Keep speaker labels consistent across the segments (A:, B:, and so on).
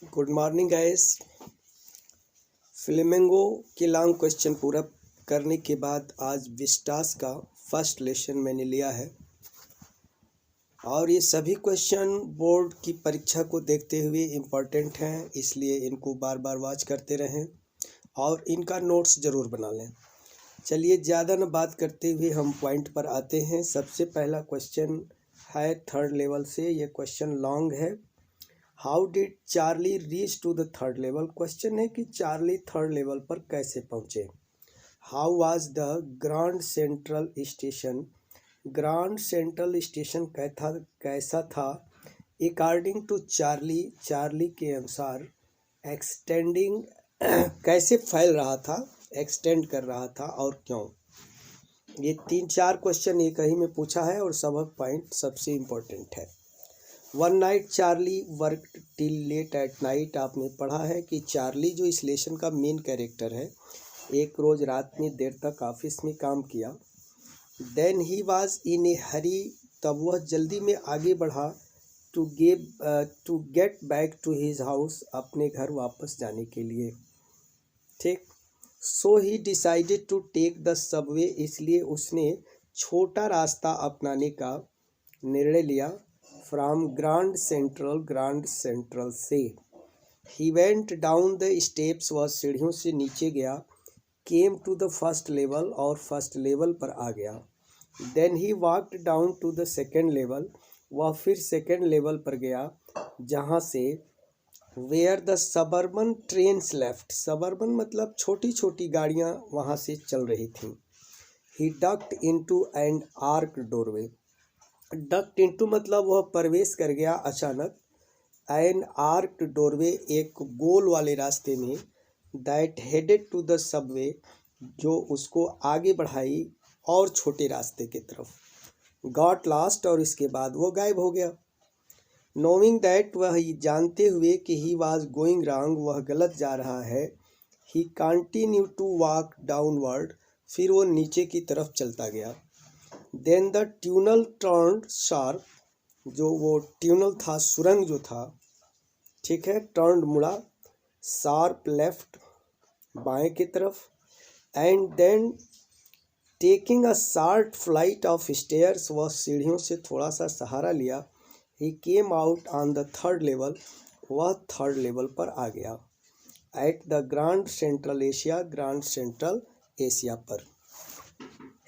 A: Good morning guys. Flamingo के long question पूरा करने के बाद आज विस्टास का फर्स्ट लेसन मैंने लिया है और ये सभी क्वेश्चन बोर्ड की परीक्षा को देखते हुए इम्पोर्टेंट हैं, इसलिए इनको बार बार वॉच करते रहें और इनका नोट्स ज़रूर बना लें। चलिए ज़्यादा न बात करते हुए हम पॉइंट पर आते हैं। सबसे पहला क्वेश्चन है थर्ड लेवल से। ये क्वेश्चन लॉन्ग है। How did Charlie reach to the third level. Question है कि चार्ली थर्ड लेवल पर कैसे पहुँचे। How was the Grand Central Station. Grand Central Station कैसा था। अकॉर्डिंग टू चार्ली, चार्ली के अनुसार एक्सटेंडिंग कैसे फैल रहा था, एक्सटेंड कर रहा था और क्यों। ये 3-4 क्वेश्चन एक ही में पूछा है और सबक पॉइंट सबसे इम्पोर्टेंट है। One night Charlie worked till late at night. आपने पढ़ा है कि चार्ली जो इस लेसन का मेन कैरेक्टर है, एक रोज़ रात में देर तक ऑफिस में काम किया। देन ही वाज इन ए हरी, तब वह जल्दी में आगे बढ़ा to get back to his house, अपने घर वापस जाने के लिए। ठीक। So he decided to take the subway, इसलिए उसने छोटा रास्ता अपनाने का निर्णय लिया। फ्रॉम ग्रांड सेंट्रल से। He went down the steps, वह सीढ़ियों से नीचे गया। Came to the first level, और फर्स्ट लेवल पर आ गया। Then he walked down to the second level, वह फिर सेकेंड लेवल पर गया जहाँ से where the suburban trains left. Suburban मतलब छोटी छोटी गाड़ियाँ वहाँ से चल रही थीं। He ducked into and arch doorway. Ducked into मतलब वह प्रवेश कर गया अचानक। एन आर्क्ड डोरवे, एक गोल वाले रास्ते में। That headed to the subway, जो उसको आगे बढ़ाई और छोटे रास्ते की तरफ। गॉट लास्ट, और इसके बाद वो गायब हो गया। नोइंग दैट, वह जानते हुए कि ही वॉज गोइंग रॉन्ग, वह गलत जा रहा है। He continue to walk downward, फिर वो नीचे की तरफ चलता गया। Then the tunnel turn sharp, जो वो ट्यूनल था, सुरंग जो था, ठीक है, टर्न मुड़ा। शार्प लेफ्ट, बाएं की तरफ। And then taking a short flight of stairs, वह सीढ़ियों से थोड़ा सा सहारा लिया। He came out on the third level, वह थर्ड लेवल पर आ गया। At the Grand Central Asia, Grand Central Asia पर।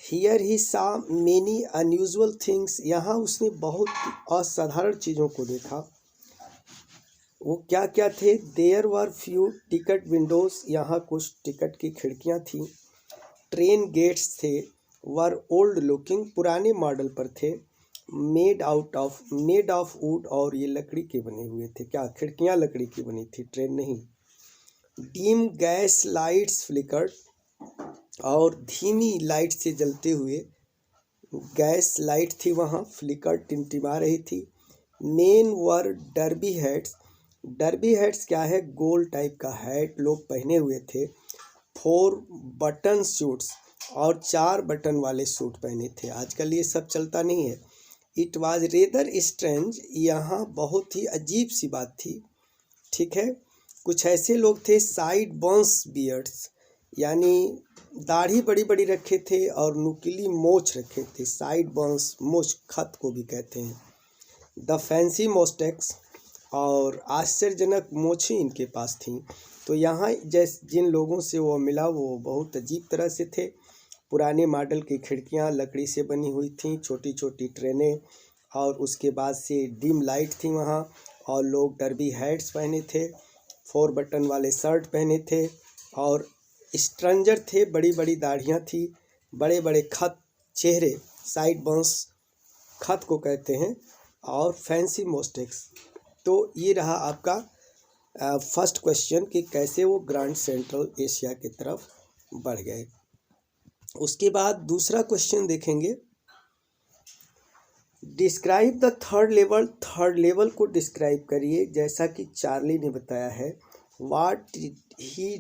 A: Here he saw many unusual things, यहाँ उसने बहुत असाधारण चीज़ों को देखा। वो क्या क्या थे। There were few ticket windows, यहाँ कुछ टिकट की खिड़कियाँ थीं। ट्रेन गेट्स थे, वर ओल्ड लुकिंग, पुराने मॉडल पर थे। मेड ऑफ वुड, और ये लकड़ी के बने हुए थे। क्या खिड़कियाँ लकड़ी की बनी थी, ट्रेन नहीं। डीम गैस लाइट्स फ्लिकर्ड, और धीमी लाइट से जलते हुए गैस लाइट थी वहाँ, फ्लिकर टिमटिमा रही थी। मेन वर डर्बी हेड्स। डर्बी हेड्स क्या है, गोल टाइप का हैट लोग पहने हुए थे। 4 बटन सूट्स, और 4 बटन वाले सूट पहने थे। आजकल ये सब चलता नहीं है। इट वाज रेदर स्ट्रेंज, यहाँ बहुत ही अजीब सी बात थी। ठीक है। कुछ ऐसे लोग थे, साइड बॉन्स बियर्ड्स, यानी दाढ़ी बड़ी बड़ी रखे थे और नुकीली मोछ रखे थे। साइड बॉन्स, मोछ खत को भी कहते हैं। द फैंसी मोस्टेक्स, और आश्चर्यजनक मोछें इनके पास थीं। तो यहाँ जिन लोगों से वो मिला वो बहुत अजीब तरह से थे। पुराने मॉडल की खिड़कियाँ लकड़ी से बनी हुई थीं, छोटी छोटी ट्रेनें, और उसके बाद से डिम लाइट थी वहाँ, और लोग डर्बी हैट्स पहने थे, 4 बटन वाले शर्ट पहने थे, और स्ट्रंजर थे, बड़ी बड़ी दाढ़ियाँ थी, बड़े बड़े खत चेहरे, साइड बॉन्स खत को कहते हैं, और फैंसी मोस्टेक्स। तो ये रहा आपका फर्स्ट क्वेश्चन कि कैसे वो ग्रांड सेंट्रल एशिया की तरफ बढ़ गए। उसके बाद दूसरा क्वेश्चन देखेंगे। Describe the third level. Third level को डिस्क्राइब करिए, जैसा कि चार्ली ने बताया है। What he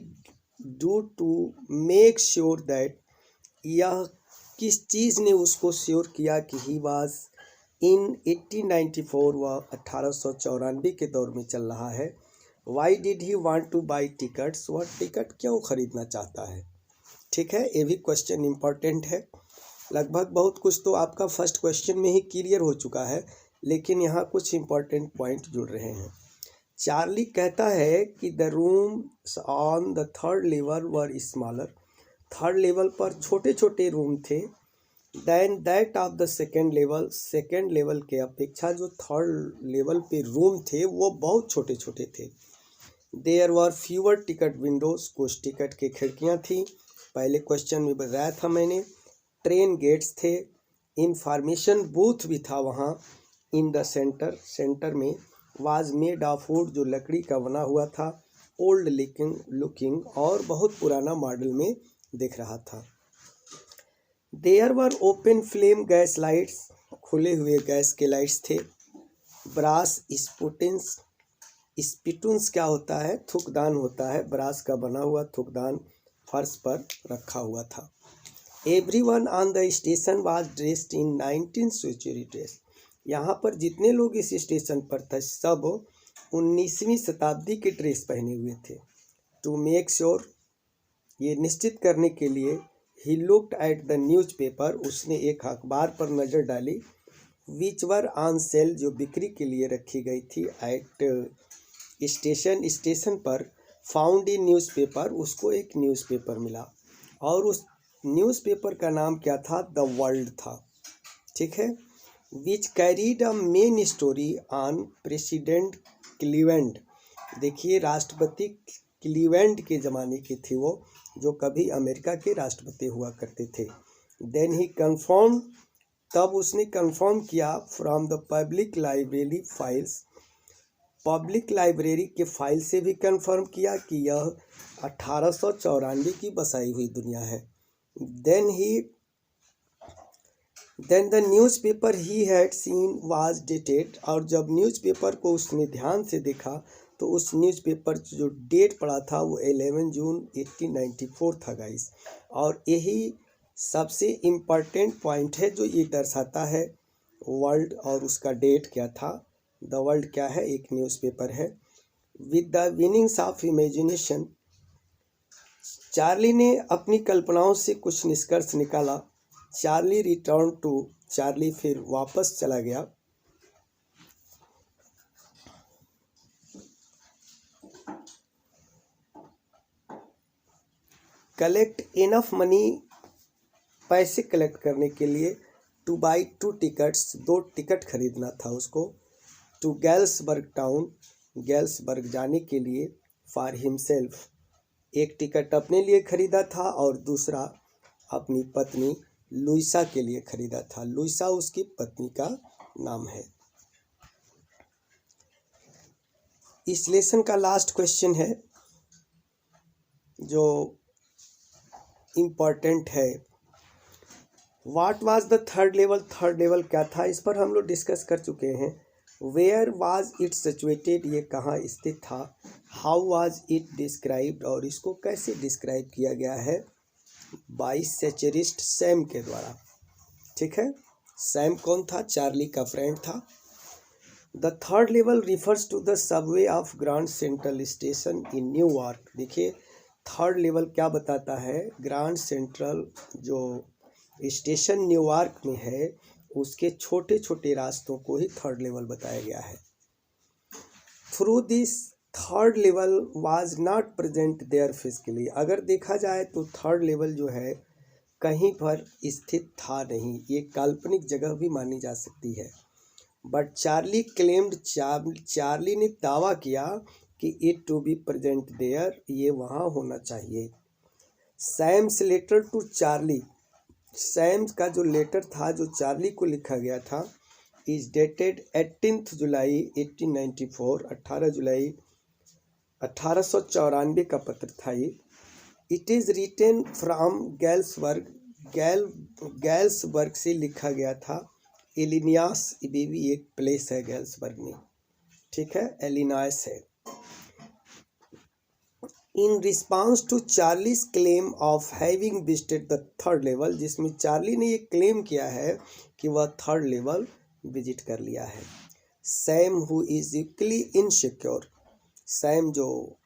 A: do to make sure that, यह किस चीज़ ने उसको श्योर किया कि ही वाज इन 1894, वह 1894 के दौर में चल रहा है। Why did he want two by tickets, वह टिकट क्यों खरीदना चाहता है। ठीक है, ये भी क्वेश्चन इम्पॉर्टेंट है। लगभग बहुत कुछ तो आपका फर्स्ट क्वेश्चन में ही क्लियर हो चुका है, लेकिन यहाँ कुछ इम्पॉर्टेंट पॉइंट जुड़ रहे हैं। चार्ली कहता है कि the rooms on the third level were smaller, third level पर छोटे छोटे रूम थे, than that of the second level, second level के अपेक्षा जो थर्ड लेवल पे रूम थे वो बहुत छोटे छोटे थे। There were fewer ticket windows, कुछ टिकट की खिड़कियाँ थी, पहले क्वेश्चन में बताया था मैंने। ट्रेन गेट्स थे, इंफॉर्मेशन बूथ भी था वहाँ। इन द सेंटर, सेंटर में वाज मेड ऑफ वुड, जो लकड़ी का बना हुआ था। ओल्ड लुकिंग, और बहुत पुराना मॉडल में दिख रहा था। There were open flame gas lights, खुले हुए गैस के लाइट्स थे। ब्रास स्पुटिन्स, स्पिटून्स क्या होता है, थुकदान होता है, ब्रास का बना हुआ थुकदान फर्श पर रखा हुआ था। Everyone on the station was dressed in 19th century dress, यहाँ पर जितने लोग इस स्टेशन पर थे सब 19वीं शताब्दी के ड्रेस पहने हुए थे। टू मेक श्योर, ये निश्चित करने के लिए, he looked at the newspaper, उसने एक अखबार पर नज़र डाली। विच वर ऑन सेल, जो बिक्री के लिए रखी गई थी। एट स्टेशन, स्टेशन पर। फाउंड इन न्यूज़पेपर, उसको एक न्यूज़पेपर मिला, और उस न्यूज़पेपर का नाम क्या था, द वर्ल्ड था। ठीक है। Which carried a main story on president Cleveland, देखिए राष्ट्रपति क्लीवेंड के ज़माने की थी वो, जो कभी अमेरिका के राष्ट्रपति हुआ करते थे। देन ही कंफर्म, तब उसने कंफर्म किया, from the public library files, public library के फाइल से भी कंफर्म किया कि यह 1894 की बसाई हुई दुनिया है। Then the newspaper he had seen was dated, और जब न्यूज़पेपर को उसने ध्यान से देखा तो उस न्यूज़पेपर जो डेट पड़ा था वो 11 जून 1894 था गाइस। और यही सबसे इम्पॉर्टेंट पॉइंट है जो ये दर्शाता है वर्ल्ड, और उसका डेट क्या था। द वर्ल्ड क्या है, एक न्यूज़पेपर है। With the winnings of imagination, Charlie ने अपनी कल्पनाओं से कुछ निष्कर्ष निकाला। चार्ली रिटर्न टू, चार्ली फिर वापस चला गया। कलेक्ट इनफ मनी, पैसे कलेक्ट करने के लिए। टू बाई 2 टिकट्स, 2 टिकट खरीदना था उसको। टू गैल्सबर्ग टाउन, गैल्सबर्ग जाने के लिए। फॉर हिमसेल्फ, एक टिकट अपने लिए खरीदा था और दूसरा अपनी पत्नी लुइसा के लिए खरीदा था। लुइसा उसकी पत्नी का नाम है। इस लेसन का लास्ट क्वेश्चन है जो इम्पॉर्टेंट है। What was the third level, third level क्या था, इस पर हम लोग डिस्कस कर चुके हैं। वेयर वाज इट सिचुएटेड, ये कहाँ स्थित था। हाउ वाज इट डिस्क्राइब्ड, और इसको कैसे डिस्क्राइब किया गया है, बाय सैचरिस्ट सैम के द्वारा। ठीक है, सैम कौन था, चार्ली का फ्रेंड था। The third level refers to the subway of Grand Central Station in New York. देखिए थर्ड लेवल क्या बताता है, ग्रैंड सेंट्रल जो स्टेशन न्यूयॉर्क में है उसके छोटे छोटे रास्तों को ही थर्ड लेवल बताया गया है। Through this third level was not present there physically, अगर देखा जाए तो थर्ड लेवल जो है कहीं पर स्थित था नहीं, ये काल्पनिक जगह भी मानी जा सकती है। बट चार्ली क्लेम्ड, चार्ली ने दावा किया कि it to be present there, ये वहाँ होना चाहिए। Sam's letter to Charlie, Sam's का जो लेटर था जो चार्ली को लिखा गया था, इज डेटेड 18 जुलाई 1894, 18 जुलाई 1894 का पत्र था ये। इट इज़ रिटेन फ्रॉम गैल्सबर्ग, गैल्सबर्ग से लिखा गया था। इलिनियास, ये भी एक प्लेस है गैल्सबर्ग में। ठीक है, इलिनॉयस है। In response to Charlie's claim of having visited the third level, जिसमें चार्ली ने ये क्लेम किया है कि वह थर्ड लेवल विजिट कर लिया है। Sam who is equally insecure, Sam जो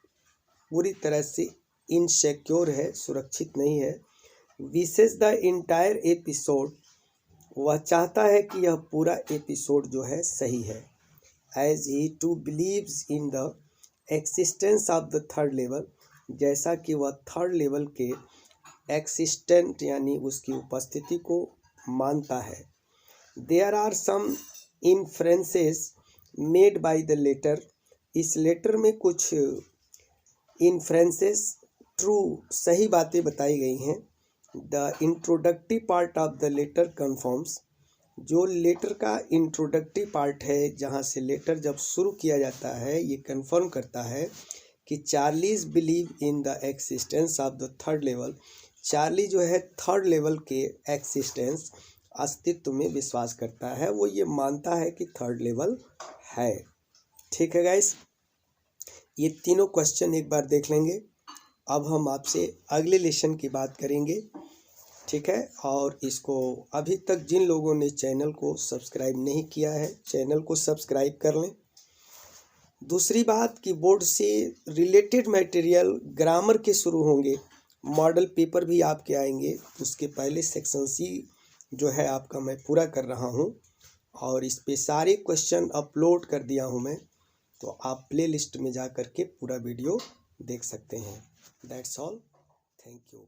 A: पूरी तरह से इनसिक्योर है, सुरक्षित नहीं है। विशेष द इंटायर एपिसोड, वह चाहता है कि यह पूरा एपिसोड जो है सही है। As he too believes in the existence of the third level, जैसा कि वह थर्ड लेवल के एक्सिस्टेंट यानी उसकी उपस्थिति को मानता है। There are some inferences made by the letter, इस लेटर में कुछ इन्फ्रेंसेस ट्रू सही बातें बताई गई हैं। The introductory part of the letter confirms, जो लेटर का इंट्रोडक्टिव पार्ट है, जहाँ से लेटर जब शुरू किया जाता है, ये कन्फर्म करता है कि Charlie's believe in the existence of the third level. Charlie जो है थर्ड लेवल के एक्सिस्टेंस, अस्तित्व में विश्वास करता है। वो ये मानता है कि थर्ड लेवल है। ठीक है गाइस, ये तीनों क्वेश्चन एक बार देख लेंगे। अब हम आपसे अगले लेसन की बात करेंगे। ठीक है, और इसको अभी तक जिन लोगों ने चैनल को सब्सक्राइब नहीं किया है, चैनल को सब्सक्राइब कर लें। दूसरी बात कि बोर्ड से रिलेटेड मटेरियल ग्रामर के शुरू होंगे, मॉडल पेपर भी आपके आएंगे। उसके पहले सेक्शन सी जो है आपका मैं पूरा कर रहा हूँ, और इस पे सारे क्वेश्चन अपलोड कर दिया हूँ मैं, तो आप प्ले लिस्ट में जा कर के पूरा वीडियो देख सकते हैं। That's all, thank you.